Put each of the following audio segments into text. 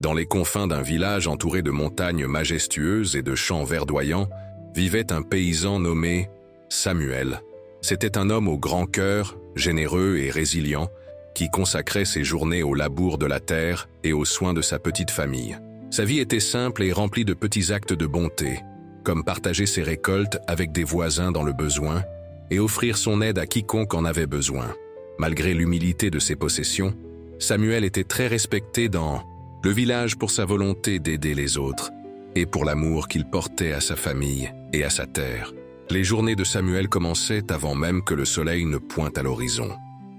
Dans les confins d'un village entouré de montagnes majestueuses et de champs verdoyants, vivait un paysan nommé Samuel. C'était un homme au grand cœur, généreux et résilient, qui consacrait ses journées au labour de la terre et aux soins de sa petite famille. Sa vie était simple et remplie de petits actes de bonté, comme partager ses récoltes avec des voisins dans le besoin et offrir son aide à quiconque en avait besoin. Malgré l'humilité de ses possessions, Samuel était très respecté dans le village pour sa volonté d'aider les autres et pour l'amour qu'il portait à sa famille et à sa terre. Les journées de Samuel commençaient avant même que le soleil ne pointe à l'horizon.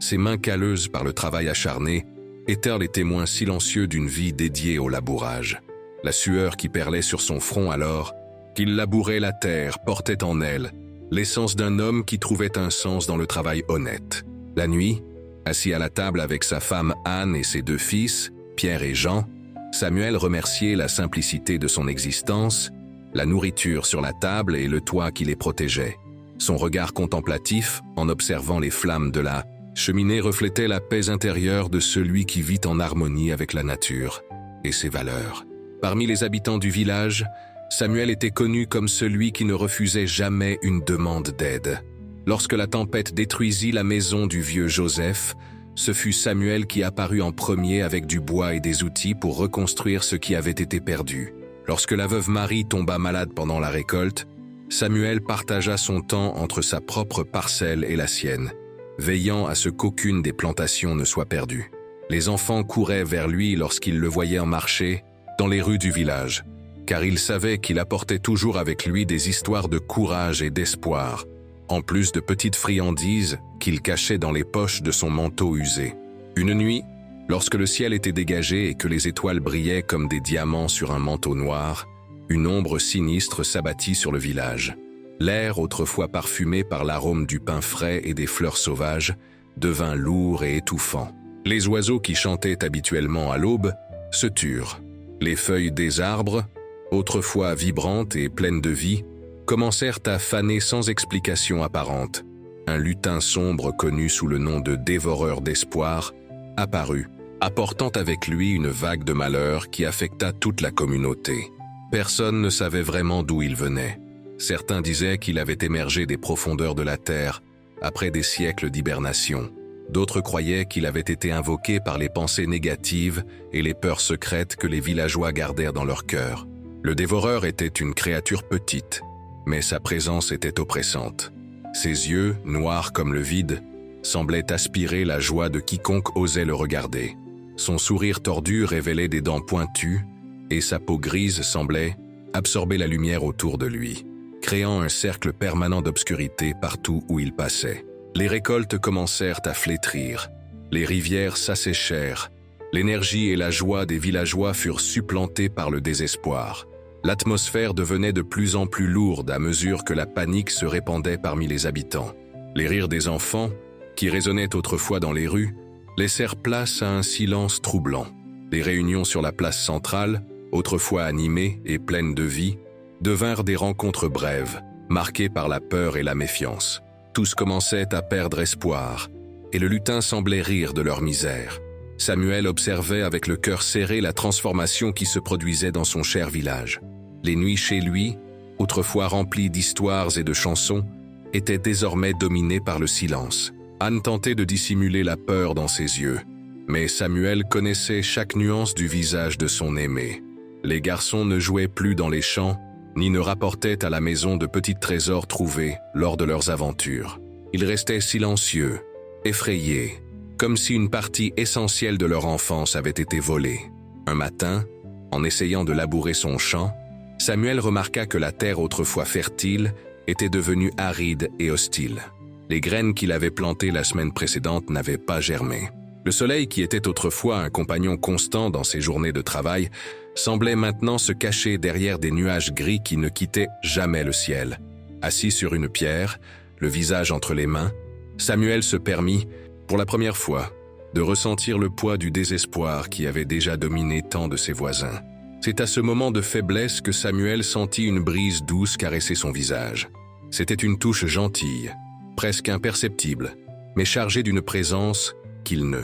Ses mains calleuses par le travail acharné étaient les témoins silencieux d'une vie dédiée au labourage. La sueur qui perlait sur son front alors qu'il labourait la terre portait en elle l'essence d'un homme qui trouvait un sens dans le travail honnête. La nuit, assis à la table avec sa femme Anne et ses 2 fils, Pierre et Jean, Samuel remerciait la simplicité de son existence, la nourriture sur la table et le toit qui les protégeait. Son regard contemplatif, en observant les flammes de la cheminée, reflétait la paix intérieure de celui qui vit en harmonie avec la nature et ses valeurs. Parmi les habitants du village, Samuel était connu comme celui qui ne refusait jamais une demande d'aide. Lorsque la tempête détruisit la maison du vieux Joseph, ce fut Samuel qui apparut en premier avec du bois et des outils pour reconstruire ce qui avait été perdu. Lorsque la veuve Marie tomba malade pendant la récolte, Samuel partagea son temps entre sa propre parcelle et la sienne, veillant à ce qu'aucune des plantations ne soit perdue. Les enfants couraient vers lui lorsqu'ils le voyaient en marcher dans les rues du village, car ils savaient qu'il apportait toujours avec lui des histoires de courage et d'espoir, en plus de petites friandises qu'il cachait dans les poches de son manteau usé. Une nuit, lorsque le ciel était dégagé et que les étoiles brillaient comme des diamants sur un manteau noir, une ombre sinistre s'abattit sur le village. L'air, autrefois parfumé par l'arôme du pain frais et des fleurs sauvages, devint lourd et étouffant. Les oiseaux qui chantaient habituellement à l'aube se turent. Les feuilles des arbres, autrefois vibrantes et pleines de vie, commencèrent à faner sans explication apparente. Un lutin sombre connu sous le nom de dévoreur d'espoir apparut, apportant avec lui une vague de malheur qui affecta toute la communauté. Personne ne savait vraiment d'où il venait. Certains disaient qu'il avait émergé des profondeurs de la terre après des siècles d'hibernation. D'autres croyaient qu'il avait été invoqué par les pensées négatives et les peurs secrètes que les villageois gardèrent dans leur cœur. Le dévoreur était une créature petite, mais sa présence était oppressante. Ses yeux, noirs comme le vide, semblaient aspirer la joie de quiconque osait le regarder. Son sourire tordu révélait des dents pointues, et sa peau grise semblait absorber la lumière autour de lui, créant un cercle permanent d'obscurité partout où il passait. Les récoltes commencèrent à flétrir, les rivières s'asséchèrent, l'énergie et la joie des villageois furent supplantées par le désespoir. L'atmosphère devenait de plus en plus lourde à mesure que la panique se répandait parmi les habitants. Les rires des enfants, qui résonnaient autrefois dans les rues, laissèrent place à un silence troublant. Les réunions sur la place centrale, autrefois animées et pleines de vie, devinrent des rencontres brèves, marquées par la peur et la méfiance. Tous commençaient à perdre espoir, et le lutin semblait rire de leur misère. Samuel observait avec le cœur serré la transformation qui se produisait dans son cher village. Les nuits chez lui, autrefois remplies d'histoires et de chansons, étaient désormais dominées par le silence. Anne tentait de dissimuler la peur dans ses yeux, mais Samuel connaissait chaque nuance du visage de son aimé. Les garçons ne jouaient plus dans les champs, ni ne rapportaient à la maison de petits trésors trouvés lors de leurs aventures. Ils restaient silencieux, effrayés, comme si une partie essentielle de leur enfance avait été volée. Un matin, en essayant de labourer son champ, Samuel remarqua que la terre autrefois fertile était devenue aride et hostile. Les graines qu'il avait plantées la semaine précédente n'avaient pas germé. Le soleil, qui était autrefois un compagnon constant dans ses journées de travail, semblait maintenant se cacher derrière des nuages gris qui ne quittaient jamais le ciel. Assis sur une pierre, le visage entre les mains, Samuel se permit, pour la première fois, de ressentir le poids du désespoir qui avait déjà dominé tant de ses voisins. C'est à ce moment de faiblesse que Samuel sentit une brise douce caresser son visage. C'était une touche gentille, presque imperceptible, mais chargée d'une présence qu'il ne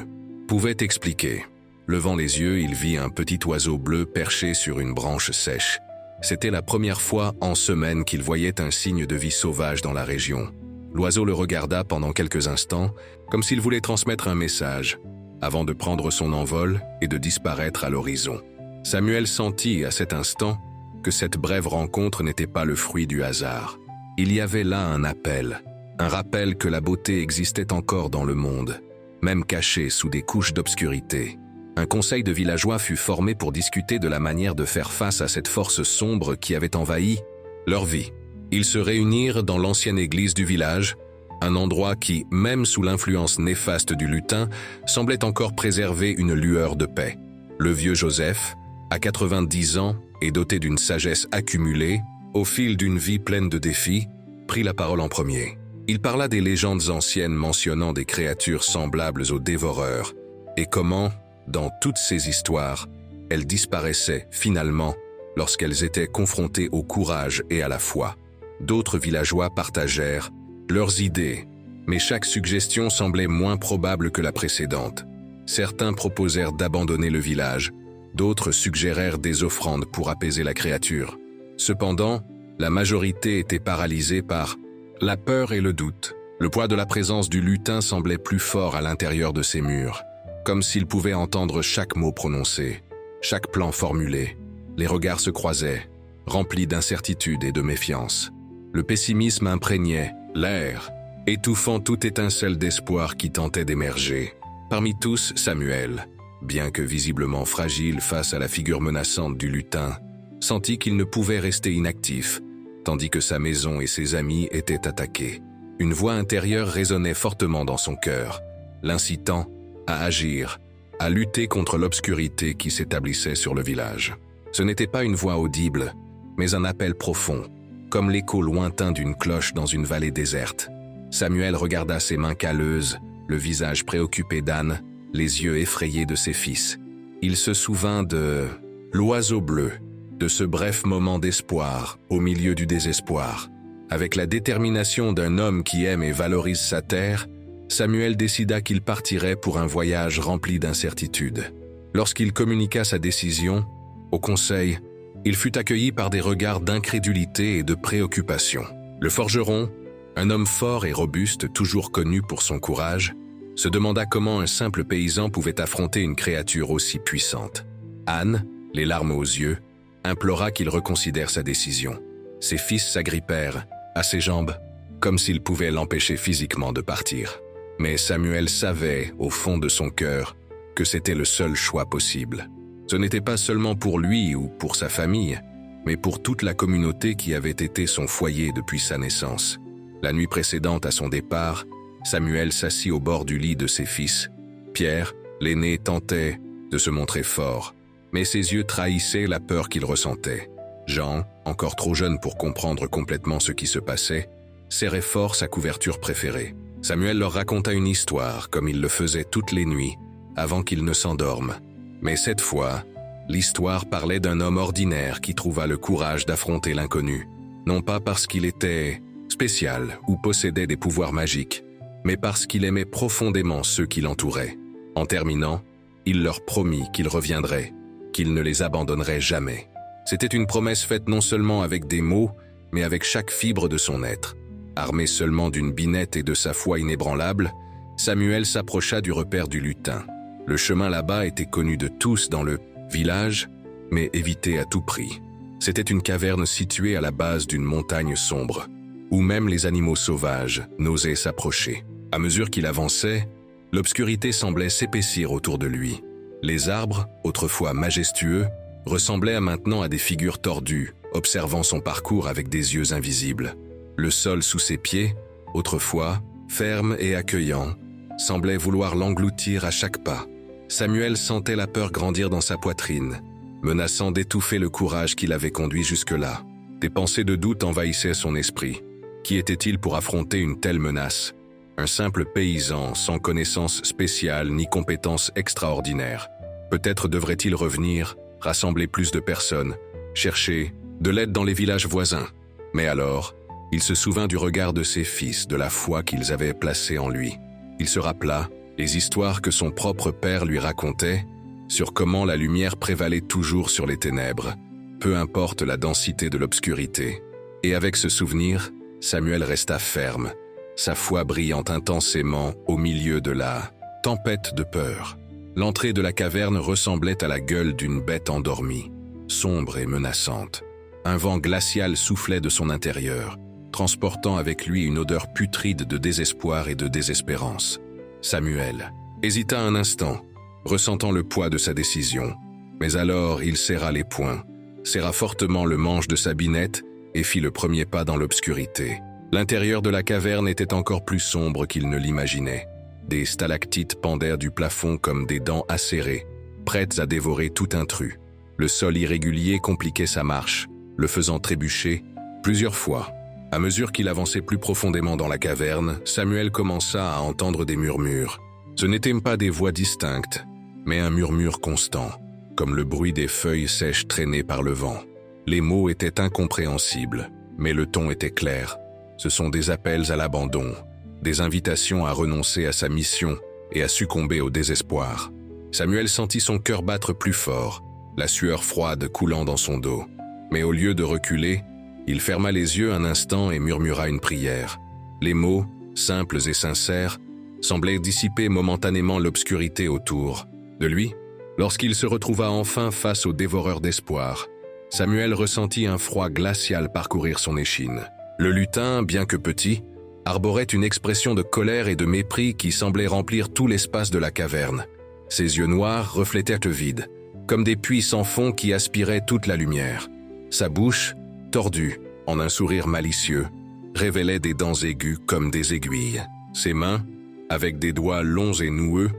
pouvait expliquer. Levant les yeux, il vit un petit oiseau bleu perché sur une branche sèche. C'était la première fois en semaine qu'il voyait un signe de vie sauvage dans la région. L'oiseau le regarda pendant quelques instants, comme s'il voulait transmettre un message, avant de prendre son envol et de disparaître à l'horizon. Samuel sentit à cet instant que cette brève rencontre n'était pas le fruit du hasard. Il y avait là un appel, un rappel que la beauté existait encore dans le monde, même cachée sous des couches d'obscurité. Un conseil de villageois fut formé pour discuter de la manière de faire face à cette force sombre qui avait envahi leur vie. Ils se réunirent dans l'ancienne église du village, un endroit qui, même sous l'influence néfaste du lutin, semblait encore préserver une lueur de paix. Le vieux Joseph, à 90 ans et doté d'une sagesse accumulée, au fil d'une vie pleine de défis, prit la parole en premier. Il parla des légendes anciennes mentionnant des créatures semblables aux dévoreurs, et comment, dans toutes ces histoires, elles disparaissaient finalement lorsqu'elles étaient confrontées au courage et à la foi. D'autres villageois partagèrent leurs idées, mais chaque suggestion semblait moins probable que la précédente. Certains proposèrent d'abandonner le village, d'autres suggérèrent des offrandes pour apaiser la créature. Cependant, la majorité était paralysée par la peur et le doute. Le poids de la présence du lutin semblait plus fort à l'intérieur de ces murs, comme s'il pouvait entendre chaque mot prononcé, chaque plan formulé. Les regards se croisaient, remplis d'incertitude et de méfiance. Le pessimisme imprégnait l'air, étouffant toute étincelle d'espoir qui tentait d'émerger. Parmi tous, Samuel, bien que visiblement fragile face à la figure menaçante du lutin, sentit qu'il ne pouvait rester inactif, tandis que sa maison et ses amis étaient attaqués. Une voix intérieure résonnait fortement dans son cœur, l'incitant à agir, à lutter contre l'obscurité qui s'établissait sur le village. Ce n'était pas une voix audible, mais un appel profond, comme l'écho lointain d'une cloche dans une vallée déserte. Samuel regarda ses mains calleuses, le visage préoccupé d'Anne, les yeux effrayés de ses fils. Il se souvint de l'oiseau bleu, de ce bref moment d'espoir au milieu du désespoir. Avec la détermination d'un homme qui aime et valorise sa terre, Samuel décida qu'il partirait pour un voyage rempli d'incertitudes. Lorsqu'il communiqua sa décision, au conseil, il fut accueilli par des regards d'incrédulité et de préoccupation. Le forgeron, un homme fort et robuste, toujours connu pour son courage, se demanda comment un simple paysan pouvait affronter une créature aussi puissante. Anne, les larmes aux yeux, implora qu'il reconsidère sa décision. Ses fils s'agrippèrent à ses jambes, comme s'ils pouvaient l'empêcher physiquement de partir. Mais Samuel savait, au fond de son cœur, que c'était le seul choix possible. Ce n'était pas seulement pour lui ou pour sa famille, mais pour toute la communauté qui avait été son foyer depuis sa naissance. La nuit précédente à son départ, Samuel s'assit au bord du lit de ses fils. Pierre, l'aîné, tentait de se montrer fort, mais ses yeux trahissaient la peur qu'il ressentait. Jean, encore trop jeune pour comprendre complètement ce qui se passait, serrait fort sa couverture préférée. Samuel leur raconta une histoire, comme il le faisait toutes les nuits, avant qu'il ne s'endorme. Mais cette fois, l'histoire parlait d'un homme ordinaire qui trouva le courage d'affronter l'inconnu, non pas parce qu'il était spécial ou possédait des pouvoirs magiques, mais parce qu'il aimait profondément ceux qui l'entouraient. En terminant, il leur promit qu'il reviendrait, qu'il ne les abandonnerait jamais. C'était une promesse faite non seulement avec des mots, mais avec chaque fibre de son être. Armé seulement d'une binette et de sa foi inébranlable, Samuel s'approcha du repère du lutin. Le chemin là-bas était connu de tous dans le village, mais évité à tout prix. C'était une caverne située à la base d'une montagne sombre, où même les animaux sauvages n'osaient s'approcher. À mesure qu'il avançait, l'obscurité semblait s'épaissir autour de lui. Les arbres, autrefois majestueux, ressemblaient maintenant à des figures tordues, observant son parcours avec des yeux invisibles. Le sol sous ses pieds, autrefois ferme et accueillant, semblait vouloir l'engloutir à chaque pas. Samuel sentait la peur grandir dans sa poitrine, menaçant d'étouffer le courage qui l'avait conduit jusque-là. Des pensées de doute envahissaient son esprit. Qui était-il pour affronter une telle menace? Un simple paysan sans connaissances spéciales ni compétences extraordinaires. Peut-être devrait-il revenir, rassembler plus de personnes, chercher de l'aide dans les villages voisins. Mais alors, il se souvint du regard de ses fils, de la foi qu'ils avaient placée en lui. Il se rappela les histoires que son propre père lui racontait, sur comment la lumière prévalait toujours sur les ténèbres, peu importe la densité de l'obscurité. Et avec ce souvenir, Samuel resta ferme, sa foi brillant intensément au milieu de la tempête de peur. L'entrée de la caverne ressemblait à la gueule d'une bête endormie, sombre et menaçante. Un vent glacial soufflait de son intérieur, transportant avec lui une odeur putride de désespoir et de désespérance. Samuel hésita un instant, ressentant le poids de sa décision. Mais alors il serra les poings, serra fortement le manche de sa binette et fit le premier pas dans l'obscurité. L'intérieur de la caverne était encore plus sombre qu'il ne l'imaginait. Des stalactites pendèrent du plafond comme des dents acérées, prêtes à dévorer tout intrus. Le sol irrégulier compliquait sa marche, le faisant trébucher plusieurs fois. À mesure qu'il avançait plus profondément dans la caverne, Samuel commença à entendre des murmures. Ce n'étaient pas des voix distinctes, mais un murmure constant, comme le bruit des feuilles sèches traînées par le vent. Les mots étaient incompréhensibles, mais le ton était clair. Ce sont des appels à l'abandon, des invitations à renoncer à sa mission et à succomber au désespoir. Samuel sentit son cœur battre plus fort, la sueur froide coulant dans son dos. Mais au lieu de reculer, il ferma les yeux un instant et murmura une prière. Les mots, simples et sincères, semblaient dissiper momentanément l'obscurité autour de lui. Lorsqu'il se retrouva enfin face au dévoreur d'espoir, Samuel ressentit un froid glacial parcourir son échine. Le lutin, bien que petit, arborait une expression de colère et de mépris qui semblait remplir tout l'espace de la caverne. Ses yeux noirs reflétaient le vide, comme des puits sans fond qui aspiraient toute la lumière. Sa bouche, tordue, en un sourire malicieux, révélait des dents aiguës comme des aiguilles. Ses mains, avec des doigts longs et noueux,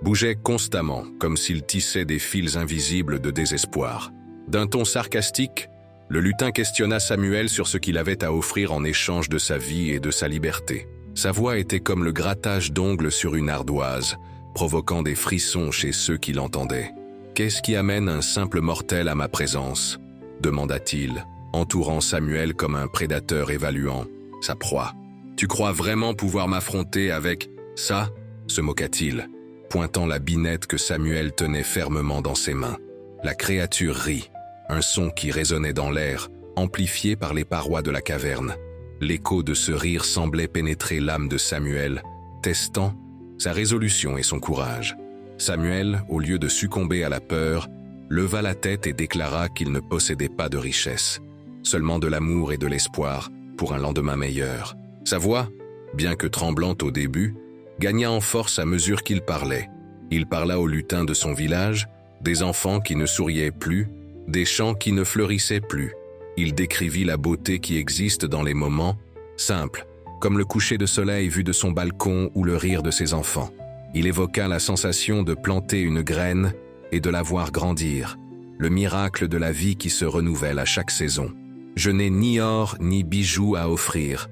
bougeaient constamment, comme s'il tissait des fils invisibles de désespoir. D'un ton sarcastique, le lutin questionna Samuel sur ce qu'il avait à offrir en échange de sa vie et de sa liberté. Sa voix était comme le grattage d'ongles sur une ardoise, provoquant des frissons chez ceux qui l'entendaient. « Qu'est-ce qui amène un simple mortel à ma présence ?» demanda-t-il, entourant Samuel comme un prédateur évaluant sa proie. « Tu crois vraiment pouvoir m'affronter avec ça ?» se moqua-t-il, pointant la binette que Samuel tenait fermement dans ses mains. La créature rit, un son qui résonnait dans l'air, amplifié par les parois de la caverne. L'écho de ce rire semblait pénétrer l'âme de Samuel, testant sa résolution et son courage. Samuel, au lieu de succomber à la peur, leva la tête et déclara qu'il ne possédait pas de richesse, seulement de l'amour et de l'espoir pour un lendemain meilleur. Sa voix, bien que tremblante au début, gagna en force à mesure qu'il parlait. Il parla aux lutins de son village, des enfants qui ne souriaient plus, des champs qui ne fleurissaient plus. Il décrivit la beauté qui existe dans les moments simples, comme le coucher de soleil vu de son balcon ou le rire de ses enfants. Il évoqua la sensation de planter une graine et de la voir grandir, le miracle de la vie qui se renouvelle à chaque saison. « Je n'ai ni or ni bijoux à offrir, »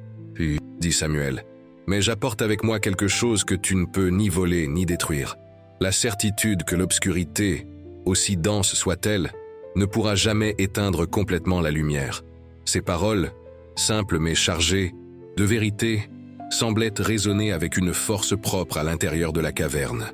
dit Samuel, « mais j'apporte avec moi quelque chose que tu ne peux ni voler ni détruire. La certitude que l'obscurité, aussi dense soit-elle, ne pourra jamais éteindre complètement la lumière. » Ces paroles, simples mais chargées de vérité, semblaient résonner avec une force propre à l'intérieur de la caverne.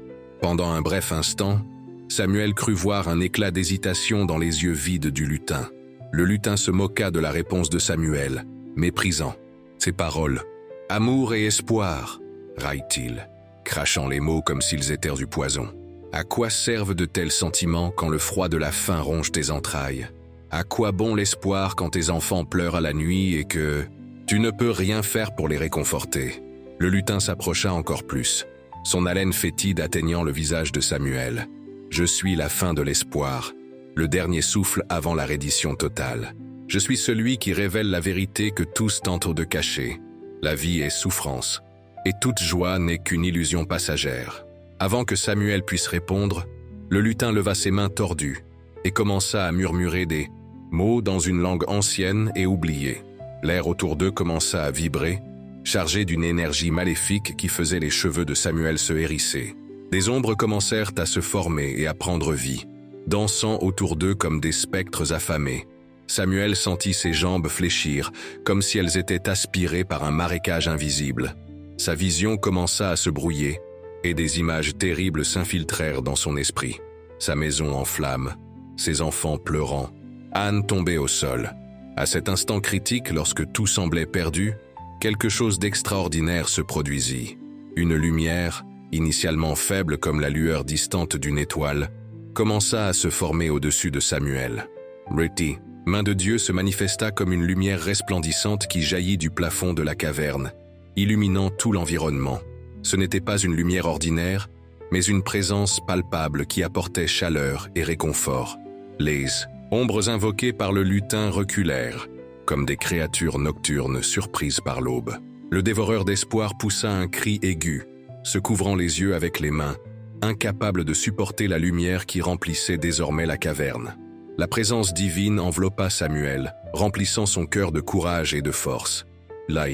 Pendant un bref instant, Samuel crut voir un éclat d'hésitation dans les yeux vides du lutin. Le lutin se moqua de la réponse de Samuel, méprisant ses paroles. « Amour et espoir », raille-t-il, crachant les mots comme s'ils étaient du poison. « À quoi servent de tels sentiments quand le froid de la faim ronge tes entrailles? À quoi bon l'espoir quand tes enfants pleurent à la nuit et que tu ne peux rien faire pour les réconforter ?» Le lutin s'approcha encore plus, son haleine fétide atteignant le visage de Samuel. « Je suis la fin de l'espoir, le dernier souffle avant la reddition totale. Je suis celui qui révèle la vérité que tous tentent de cacher. La vie est souffrance, et toute joie n'est qu'une illusion passagère. » Avant que Samuel puisse répondre, le lutin leva ses mains tordues et commença à murmurer des mots dans une langue ancienne et oubliée. L'air autour d'eux commença à vibrer, chargé d'une énergie maléfique qui faisait les cheveux de Samuel se hérisser. Des ombres commencèrent à se former et à prendre vie, dansant autour d'eux comme des spectres affamés. Samuel sentit ses jambes fléchir, comme si elles étaient aspirées par un marécage invisible. Sa vision commença à se brouiller, et des images terribles s'infiltrèrent dans son esprit. sa maison en flammes, ses enfants pleurant, Anne tombée au sol. À cet instant critique, lorsque tout semblait perdu, quelque chose d'extraordinaire se produisit. Une lumière, initialement faible comme la lueur distante d'une étoile, commença à se former au-dessus de Samuel. Reti, main de Dieu, se manifesta comme une lumière resplendissante qui jaillit du plafond de la caverne, illuminant tout l'environnement. Ce n'était pas une lumière ordinaire, mais une présence palpable qui apportait chaleur et réconfort. Les ombres invoquées par le lutin reculèrent, comme des créatures nocturnes surprises par l'aube. Le dévoreur d'espoir poussa un cri aigu, se couvrant les yeux avec les mains, incapable de supporter la lumière qui remplissait désormais la caverne. La présence divine enveloppa Samuel, remplissant son cœur de courage et de force. La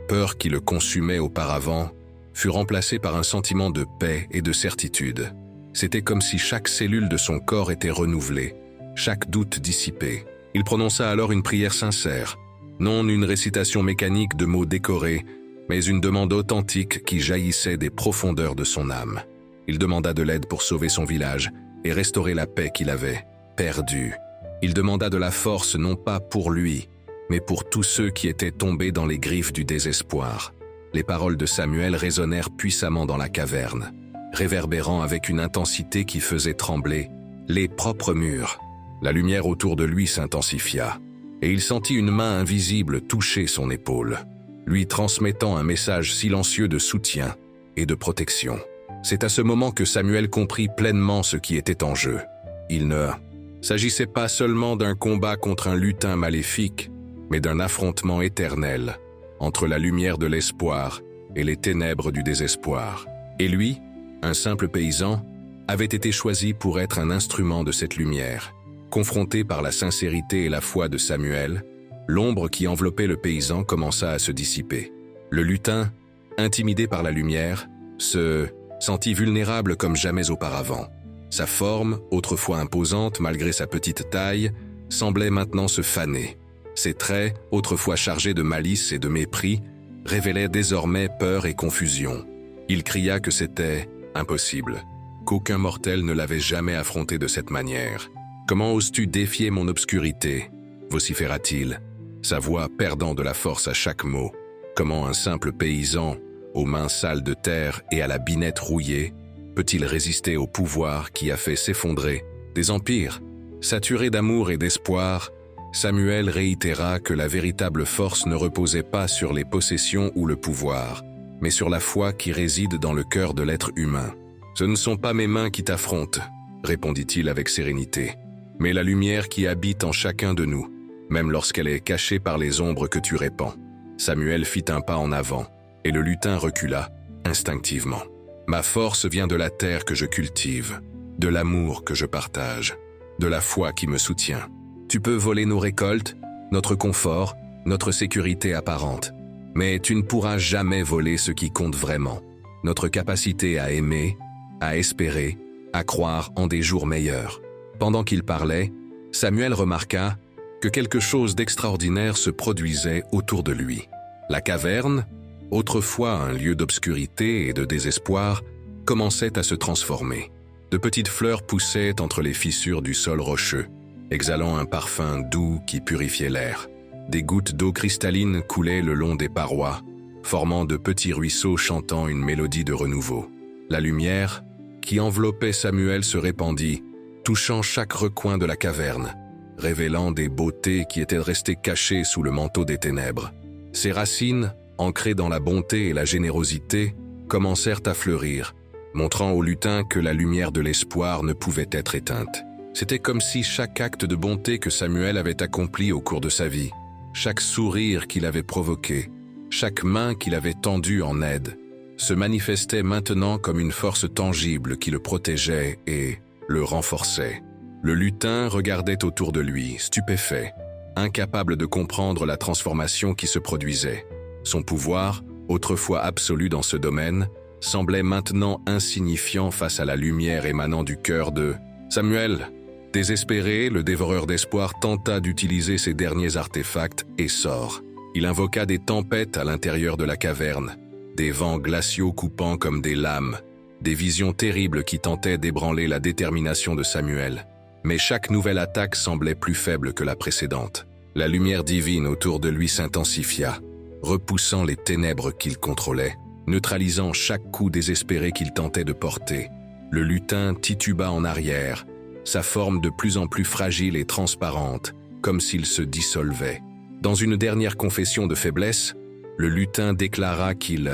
peur qui le consumait auparavant fut remplacée par un sentiment de paix et de certitude. C'était comme si chaque cellule de son corps était renouvelée, chaque doute dissipé. Il prononça alors une prière sincère, non une récitation mécanique de mots décorés, mais une demande authentique qui jaillissait des profondeurs de son âme. Il demanda de l'aide pour sauver son village et restaurer la paix qu'il avait perdue. Il demanda de la force non pas pour lui, mais pour tous ceux qui étaient tombés dans les griffes du désespoir. Les paroles de Samuel résonnèrent puissamment dans la caverne, réverbérant avec une intensité qui faisait trembler les propres murs. La lumière autour de lui s'intensifia, et il sentit une main invisible toucher son épaule, lui transmettant un message silencieux de soutien et de protection. C'est à ce moment que Samuel comprit pleinement ce qui était en jeu. Il ne s'agissait pas seulement d'un combat contre un lutin maléfique, mais d'un affrontement éternel entre la lumière de l'espoir et les ténèbres du désespoir. Et lui, un simple paysan, avait été choisi pour être un instrument de cette lumière. Confronté par la sincérité et la foi de Samuel, l'ombre qui enveloppait le paysan commença à se dissiper. Le lutin, intimidé par la lumière, se sentit vulnérable comme jamais auparavant. Sa forme, autrefois imposante malgré sa petite taille, semblait maintenant se faner. Ses traits, autrefois chargés de malice et de mépris, révélaient désormais peur et confusion. Il cria que c'était impossible, qu'aucun mortel ne l'avait jamais affronté de cette manière. « Comment oses-tu défier mon obscurité » vociféra-t-il, sa voix perdant de la force à chaque mot. Comment un simple paysan, aux mains sales de terre et à la binette rouillée, peut-il résister au pouvoir qui a fait s'effondrer des empires? Saturé d'amour et d'espoir, Samuel réitéra que la véritable force ne reposait pas sur les possessions ou le pouvoir, mais sur la foi qui réside dans le cœur de l'être humain. « Ce ne sont pas mes mains qui t'affrontent, » répondit-il avec sérénité, « mais la lumière qui habite en chacun de nous, même lorsqu'elle est cachée par les ombres que tu répands. » Samuel fit un pas en avant, et le lutin recula, instinctivement. « Ma force vient de la terre que je cultive, de l'amour que je partage, de la foi qui me soutient. Tu peux voler nos récoltes, notre confort, notre sécurité apparente, mais tu ne pourras jamais voler ce qui compte vraiment, notre capacité à aimer, à espérer, à croire en des jours meilleurs. » Pendant qu'il parlait, Samuel remarqua que quelque chose d'extraordinaire se produisait autour de lui. La caverne, autrefois un lieu d'obscurité et de désespoir, commençait à se transformer. De petites fleurs poussaient entre les fissures du sol rocheux, exhalant un parfum doux qui purifiait l'air. Des gouttes d'eau cristalline coulaient le long des parois, formant de petits ruisseaux chantant une mélodie de renouveau. La lumière, qui enveloppait Samuel, se répandit, touchant chaque recoin de la caverne, révélant des beautés qui étaient restées cachées sous le manteau des ténèbres. Ses racines, ancrées dans la bonté et la générosité, commencèrent à fleurir, montrant au lutin que la lumière de l'espoir ne pouvait être éteinte. C'était comme si chaque acte de bonté que Samuel avait accompli au cours de sa vie, chaque sourire qu'il avait provoqué, chaque main qu'il avait tendue en aide, se manifestait maintenant comme une force tangible qui le protégeait et le renforçait. Le lutin regardait autour de lui, stupéfait, incapable de comprendre la transformation qui se produisait. Son pouvoir, autrefois absolu dans ce domaine, semblait maintenant insignifiant face à la lumière émanant du cœur de Samuel. Désespéré, le dévoreur d'espoir tenta d'utiliser ses derniers artefacts et sorts. Il invoqua des tempêtes à l'intérieur de la caverne, des vents glaciaux coupant comme des lames, des visions terribles qui tentaient d'ébranler la détermination de Samuel. Mais chaque nouvelle attaque semblait plus faible que la précédente. La lumière divine autour de lui s'intensifia, repoussant les ténèbres qu'il contrôlait, neutralisant chaque coup désespéré qu'il tentait de porter. Le lutin tituba en arrière, sa forme de plus en plus fragile et transparente, comme s'il se dissolvait. Dans une dernière confession de faiblesse, le lutin déclara qu'il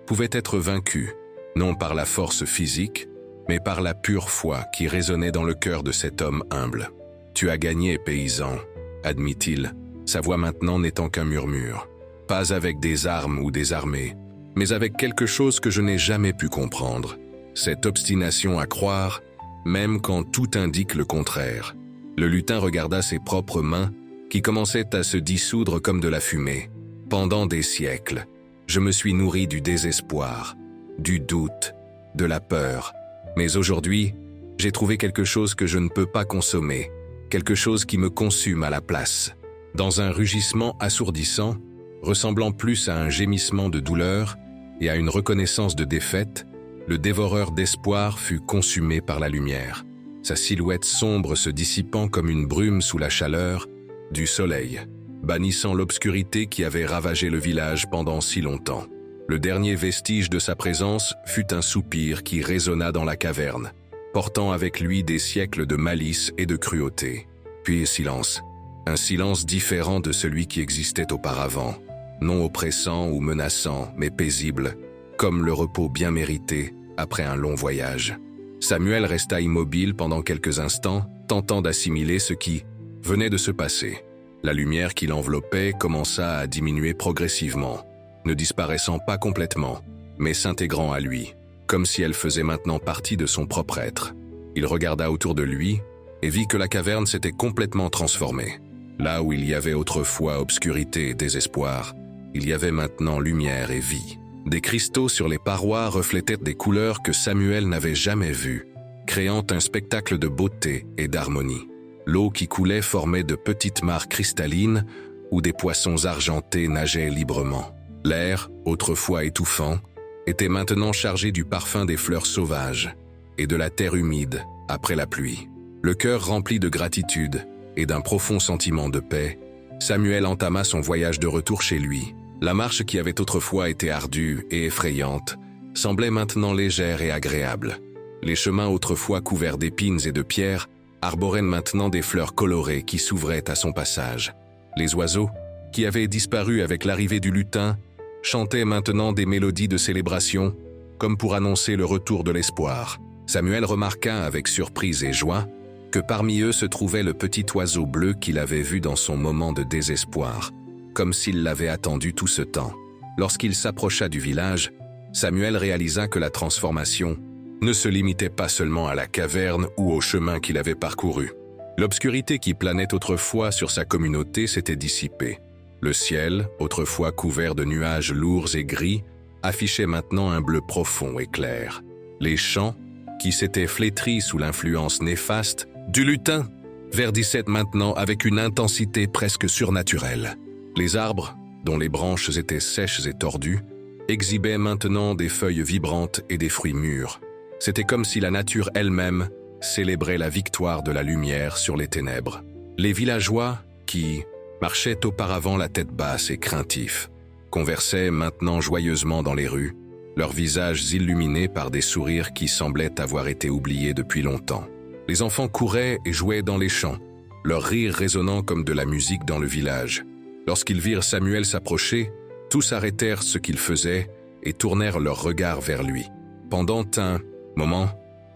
pouvait être vaincu, non par la force physique, mais par la pure foi qui résonnait dans le cœur de cet homme humble. « Tu as gagné, paysan », admit-il, sa voix maintenant n'étant qu'un murmure. « Pas avec des armes ou des armées, mais avec quelque chose que je n'ai jamais pu comprendre. Cette obstination à croire, même quand tout indique le contraire. » Le lutin regarda ses propres mains, qui commençaient à se dissoudre comme de la fumée. « Pendant des siècles, je me suis nourri du désespoir, du doute, de la peur. Mais aujourd'hui, j'ai trouvé quelque chose que je ne peux pas consommer, quelque chose qui me consume à la place. » Dans un rugissement assourdissant, ressemblant plus à un gémissement de douleur et à une reconnaissance de défaite, le dévoreur d'espoir fut consumé par la lumière, sa silhouette sombre se dissipant comme une brume sous la chaleur du soleil, bannissant l'obscurité qui avait ravagé le village pendant si longtemps. Le dernier vestige de sa présence fut un soupir qui résonna dans la caverne, portant avec lui des siècles de malice et de cruauté. Puis silence, un silence différent de celui qui existait auparavant, non oppressant ou menaçant, mais paisible, comme le repos bien mérité après un long voyage. Samuel resta immobile pendant quelques instants, tentant d'assimiler ce qui venait de se passer. La lumière qui l'enveloppait commença à diminuer progressivement, ne disparaissant pas complètement, mais s'intégrant à lui, comme si elle faisait maintenant partie de son propre être. Il regarda autour de lui et vit que la caverne s'était complètement transformée. Là où il y avait autrefois obscurité et désespoir, il y avait maintenant lumière et vie. Des cristaux sur les parois reflétaient des couleurs que Samuel n'avait jamais vues, créant un spectacle de beauté et d'harmonie. L'eau qui coulait formait de petites mares cristallines où des poissons argentés nageaient librement. L'air, autrefois étouffant, était maintenant chargé du parfum des fleurs sauvages et de la terre humide après la pluie. Le cœur rempli de gratitude et d'un profond sentiment de paix, Samuel entama son voyage de retour chez lui. La marche qui avait autrefois été ardue et effrayante semblait maintenant légère et agréable. Les chemins autrefois couverts d'épines et de pierres arboraient maintenant des fleurs colorées qui s'ouvraient à son passage. Les oiseaux, qui avaient disparu avec l'arrivée du lutin, chantaient maintenant des mélodies de célébration, comme pour annoncer le retour de l'espoir. Samuel remarqua avec surprise et joie que parmi eux se trouvait le petit oiseau bleu qu'il avait vu dans son moment de désespoir, comme s'il l'avait attendu tout ce temps. Lorsqu'il s'approcha du village, Samuel réalisa que la transformation ne se limitait pas seulement à la caverne ou au chemin qu'il avait parcouru. L'obscurité qui planait autrefois sur sa communauté s'était dissipée. Le ciel, autrefois couvert de nuages lourds et gris, affichait maintenant un bleu profond et clair. Les champs, qui s'étaient flétris sous l'influence néfaste du lutin, verdissaient maintenant avec une intensité presque surnaturelle. Les arbres, dont les branches étaient sèches et tordues, exhibaient maintenant des feuilles vibrantes et des fruits mûrs. C'était comme si la nature elle-même célébrait la victoire de la lumière sur les ténèbres. Les villageois, qui marchaient auparavant la tête basse et craintifs, conversaient maintenant joyeusement dans les rues, leurs visages illuminés par des sourires qui semblaient avoir été oubliés depuis longtemps. Les enfants couraient et jouaient dans les champs, leur rire résonnant comme de la musique dans le village. Lorsqu'ils virent Samuel s'approcher, tous arrêtèrent ce qu'ils faisaient et tournèrent leurs regards vers lui. Pendant un moment,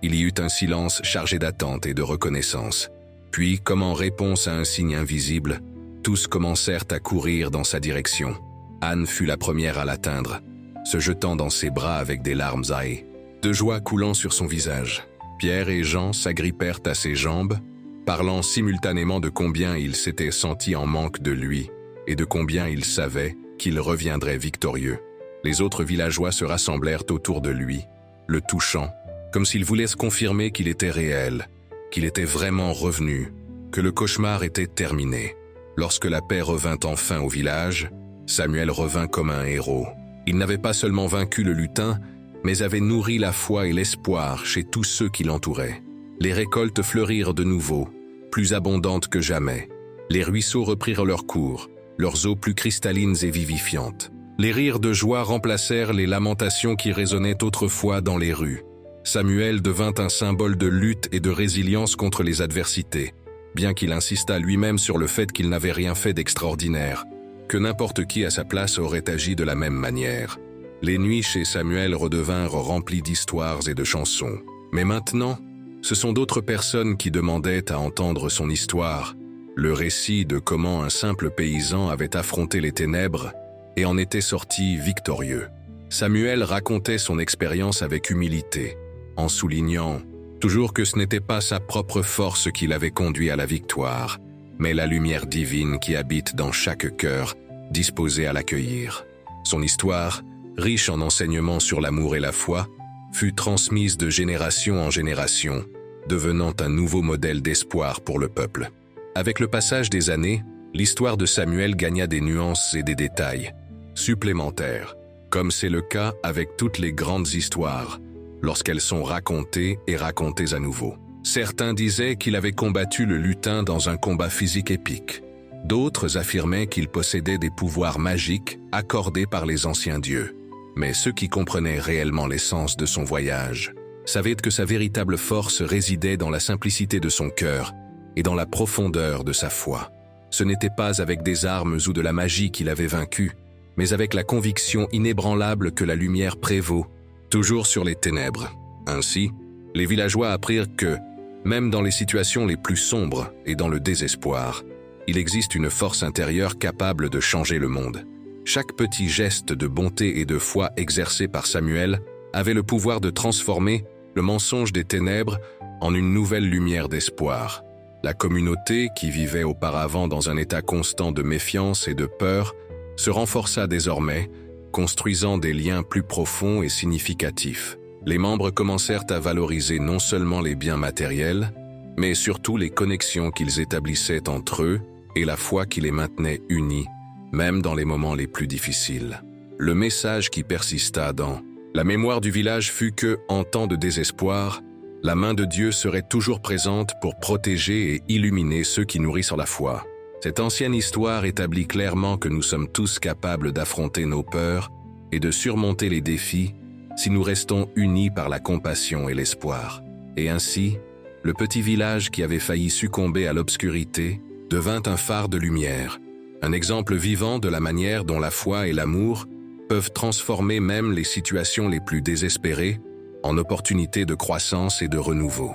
il y eut un silence chargé d'attente et de reconnaissance. Puis, comme en réponse à un signe invisible, tous commencèrent à courir dans sa direction. Anne fut la première à l'atteindre, se jetant dans ses bras avec des larmes aillées, de joie coulant sur son visage. Pierre et Jean s'agrippèrent à ses jambes, parlant simultanément de combien ils s'étaient sentis en manque de lui et de combien ils savaient qu'il reviendrait victorieux. Les autres villageois se rassemblèrent autour de lui, le touchant, comme s'ils voulaient se confirmer qu'il était réel, qu'il était vraiment revenu, que le cauchemar était terminé. Lorsque la paix revint enfin au village, Samuel revint comme un héros. Il n'avait pas seulement vaincu le lutin, mais avait nourri la foi et l'espoir chez tous ceux qui l'entouraient. Les récoltes fleurirent de nouveau, plus abondantes que jamais. Les ruisseaux reprirent leur cours, leurs eaux plus cristallines et vivifiantes. Les rires de joie remplacèrent les lamentations qui résonnaient autrefois dans les rues. Samuel devint un symbole de lutte et de résilience contre les adversités, bien qu'il insistât lui-même sur le fait qu'il n'avait rien fait d'extraordinaire, que n'importe qui à sa place aurait agi de la même manière. Les nuits chez Samuel redevinrent remplies d'histoires et de chansons. Mais maintenant, ce sont d'autres personnes qui demandaient à entendre son histoire, le récit de comment un simple paysan avait affronté les ténèbres et en était sorti victorieux. Samuel racontait son expérience avec humilité, en soulignant toujours que ce n'était pas sa propre force qui l'avait conduit à la victoire, mais la lumière divine qui habite dans chaque cœur, disposé à l'accueillir. Son histoire, riche en enseignements sur l'amour et la foi, fut transmise de génération en génération, devenant un nouveau modèle d'espoir pour le peuple. Avec le passage des années, l'histoire de Samuel gagna des nuances et des détails supplémentaires, comme c'est le cas avec toutes les grandes histoires, lorsqu'elles sont racontées et racontées à nouveau. Certains disaient qu'il avait combattu le lutin dans un combat physique épique. D'autres affirmaient qu'il possédait des pouvoirs magiques accordés par les anciens dieux. Mais ceux qui comprenaient réellement l'essence de son voyage savaient que sa véritable force résidait dans la simplicité de son cœur et dans la profondeur de sa foi. Ce n'était pas avec des armes ou de la magie qu'il avait vaincu, mais avec la conviction inébranlable que la lumière prévaut, toujours sur les ténèbres. Ainsi, les villageois apprirent que, même dans les situations les plus sombres et dans le désespoir, il existe une force intérieure capable de changer le monde. Chaque petit geste de bonté et de foi exercé par Samuel avait le pouvoir de transformer le mensonge des ténèbres en une nouvelle lumière d'espoir. La communauté, qui vivait auparavant dans un état constant de méfiance et de peur, se renforça désormais, construisant des liens plus profonds et significatifs. Les membres commencèrent à valoriser non seulement les biens matériels, mais surtout les connexions qu'ils établissaient entre eux et la foi qui les maintenait unis, même dans les moments les plus difficiles. Le message qui persista dans la mémoire du village fut que, en temps de désespoir, la main de Dieu serait toujours présente pour protéger et illuminer ceux qui nourrissent la foi. Cette ancienne histoire établit clairement que nous sommes tous capables d'affronter nos peurs et de surmonter les défis si nous restons unis par la compassion et l'espoir. Et ainsi, le petit village qui avait failli succomber à l'obscurité devint un phare de lumière, un exemple vivant de la manière dont la foi et l'amour peuvent transformer même les situations les plus désespérées en opportunités de croissance et de renouveau.